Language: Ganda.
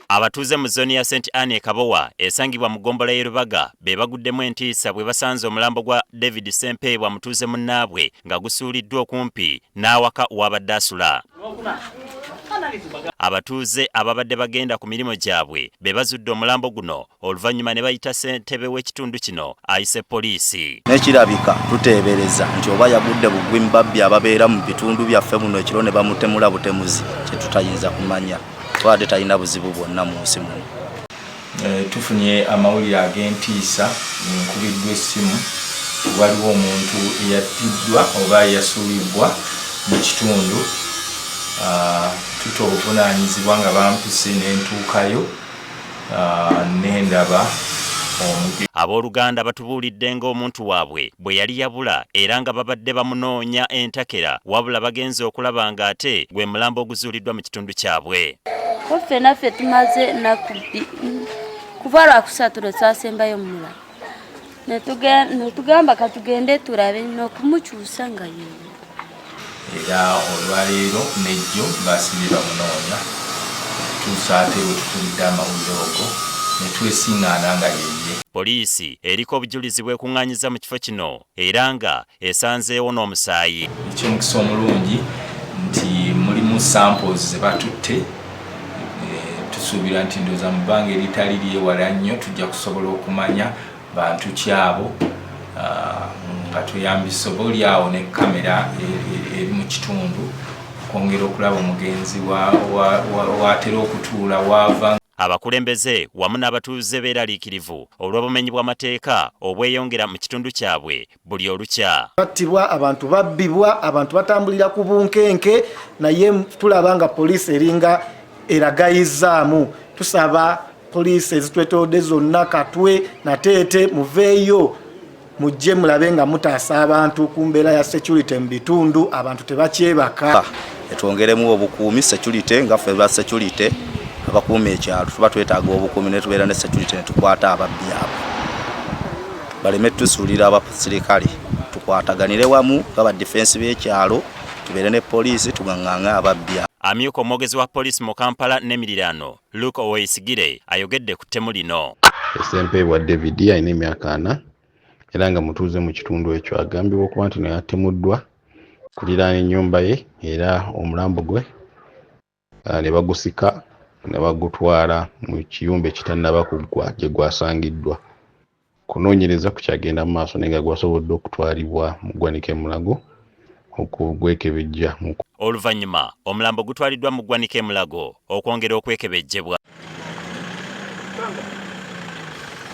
Abatuuze mu zooni ya St Anne Kabowa esangibwa mu ggombolola y'e Lubaga be baguddemu entiisa bwe basanze omulambo gwa David Sempeebwa mutuuze munnaabwe nga gusuuliddwa okumpi n'awaka w'abadde asula. Abatuuze ababadde bagenda ku mirimu gyabwe be bazudde omulambo guno oluvannyuma ne bayita ssentebe w'ekitundu kino ayise poliisi. N'ekirabika tuteebereza nti oba yagudde bugwi mbabbi ababeera mu bitundu byaffe muno ekiro ne bamutemula butemuzi kye tutayinza kumanya. Twadde talina buzibu bwonna mu nsi muno. Tufunye amawulire ag'entiisa nkubiddwa essimu waliwo omuntu eyattiddwa oba yasuulibwa mu kitundu. Tuta obuvunaanyizibwa nga bampise n'entuukayo n'endaba omuge. Abooluganda batubuulidde ng'omuntu waabwe bwe yali yabula era nga babadde bamunoonya entakera wabula bagenze okulaba ng'ate gwe mulambo oguzuuliddwa mu kitundu kyabwe. Ffe naffe tumaze ennaku kuva lwakusatu lwe twasembayo omulala netugamba katugende tulabe n'okumukyusa nga yeeyo. Era olwaleero nejjo basibye bamunoonya tuusa ate bwe tufulidde amawulire ogo ne twesiŋŋaana nga yeeye. Poliisi eriko obujulizi bwekuŋŋaanyiza mu kifo kino era nga esanzeewo n'omusaayi. Eky'omukisa omulungi nti mulimu samples ze batutte. Tusuubira nti ndowooza mu bbanga eritali lyewala nnyo tujja kusobola okumanya bantu kyabo nga tuyambisa obaolyawo ne kamera eri mu kitundu okwongera okulaba omugenzi watera okutuula waava. Abakulembeze wamu n'abatuuze beeraliikirivu olw'obumenyi bw'amateeka obweyongera mu kitundu kyabwe buli olukya. Battibwa, abantu babbibwa, abantu batambulira ku bunkenke naye tulaba nga poliisi eringa eragayizaamu. Tusaba poliisi ezitwetoodde zonna Katwe na Teete muveeyo mujje mulabe nga mutaasa abantu ku mbeera ya security mu bitundu abantu tebakyebaka. Etwongeremu obukuumi security nga ffe ba security abakuuma ekyalo tuba twetaaga obukuumi ne tubeera ne security ne tukwata ababbi abo baleme tusuulira abasirikale tukwataganire wamu nga defense b'ekyalo tubeere ne poliisi tugaŋŋaŋa ababbi abo. Amyuka omwogezi wa poliisi mu Kampala n'emiriraano Luke Oweyesigire ayogedde ku ttemu lino. Sempeebwa David alina emyaka 4 era nga mutuuze mu kitundu ekyo agambibwa okuba nti naye atemuddwa kuliraana ennyumba ye era omulambo gwe ne bagusika ne bagutwala mu kiyumba ekitannaba kuggwa gye gwasangiddwa. Kunoonyereza kukyagenda mu maaso naye nga gwasobodde okutwalibwa mu ggwanika e Mulago okugwekebejja. Oluvannyuma omulambo gutwaliddwa mu ggwanika e Mulago okwongera okwekebejjebwa.